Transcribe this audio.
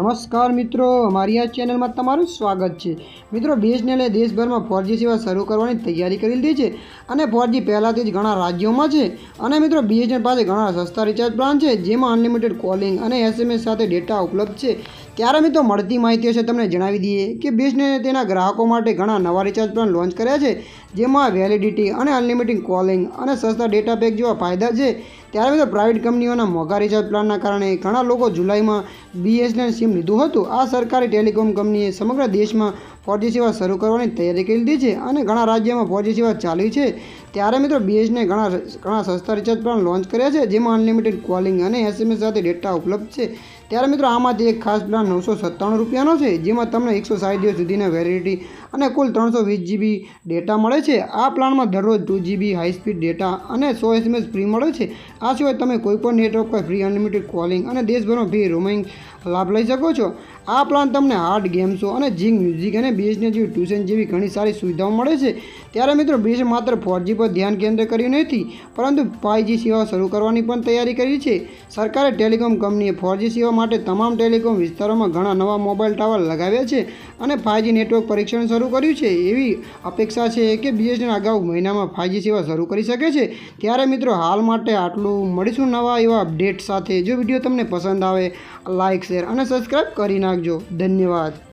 નમસ્કાર મિત્રો, અમારી આ ચેનલમાં તમારું સ્વાગત છે। મિત્રો, બીએસએનએલે દેશભરમાં 4G સેવા શરૂ કરવાની તૈયારી કરી લીધી છે અને 4G પહેલાંથી જ ઘણા રાજ્યોમાં છે। અને મિત્રો, બીએસએનએલ પાસે ઘણા સસ્તા રિચાર્જ પ્લાન છે જેમાં અનલિમિટેડ કોલિંગ અને SMS સાથે ડેટા ઉપલબ્ધ છે। ત્યારે મિત્રો, મળતી માહિતી હશે તમને જણાવી દઈએ કે બીએસએનએલે તેના ગ્રાહકો માટે ઘણા નવા રિચાર્જ પ્લાન લોન્ચ કર્યા છે જેમાં વેલિડિટી અને અનલિમિટેડ કોલિંગ અને સસ્તા ડેટા પેક જેવા ફાયદા છે। ત્યારે મિત્રો, પ્રાઇવેટ કંપનીઓના મોંઘા રિચાર્જ પ્લાનના કારણે ઘણા લોકો જુલાઈમાં બીએસએનએલ સિમ લીધું હતું। આ સરકારી ટેલિકોમ કંપનીએ સમગ્ર દેશમાં 4G સેવા શરૂ કરવાની તૈયારી કરી લીધી છે અને ઘણા રાજ્યોમાં 4G સેવા ચાલુ છે। ત્યારે મિત્રો, બીએસએનએલે ઘણા સસ્તા રિચાર્જ પ્લાન લોન્ચ કર્યા છે જેમાં અનલિમિટેડ કોલિંગ અને SMS સાથે ડેટા ઉપલબ્ધ છે। ત્યારે મિત્રો, આમાંથી એક ખાસ પ્લાન 997 રૂપિયાનો છે જેમાં તમને 160 દિવસ સુધીના વેલિડિટી અને કુલ 320 GB ડેટા મળે છે। આ પ્લાનમાં દરરોજ 2 GB હાઈ સ્પીડ ડેટા અને 100 SMS ફ્રી મળે છે। આ સિવાય તમે કોઈપણ નેટવર્ક પર ફ્રી અનલિમિટેડ કોલિંગ અને દેશભરમાં ફ્રી રોમિંગ લાભ લઈ શકો છો। આ પ્લાન તમને હાર્ડ ગેમ્સો અને ઝિંગ મ્યુઝિક અને બીએસએનએલ જેવી ટ્યુશન જેવી ઘણી સારી સુવિધાઓ મળે છે। ત્યારે મિત્રો, બીએસએનએલ માત્ર 4G પર ધ્યાન કેન્દ્ર કર્યું નથી પરંતુ 5G સેવા શરૂ કરવાની પણ તૈયારી કરી છે। સરકારે ટેલિકોમ કંપનીએ 4G સેવા માટે તમામ ટેલિકોમ વિસ્તારોમાં ઘણા નવા મોબાઈલ ટાવર લગાવ્યા છે અને 5G નેટવર્ક પરીક્ષણ શરૂ કર્યું છે। એવી અપેક્ષા છે કે બીએસએનએલ આગાઉ મહિનામાં 5G સેવા શરૂ કરી શકે છે। ત્યારે મિત્રો, હાલ માટે આટલું। મળીશું નવા એવા અપડેટ સાથે। જો વિડીયો તમને પસંદ આવે, લાઇક, શેર અને સબસ્ક્રાઈબ કરી નાખજો। ધન્યવાદ।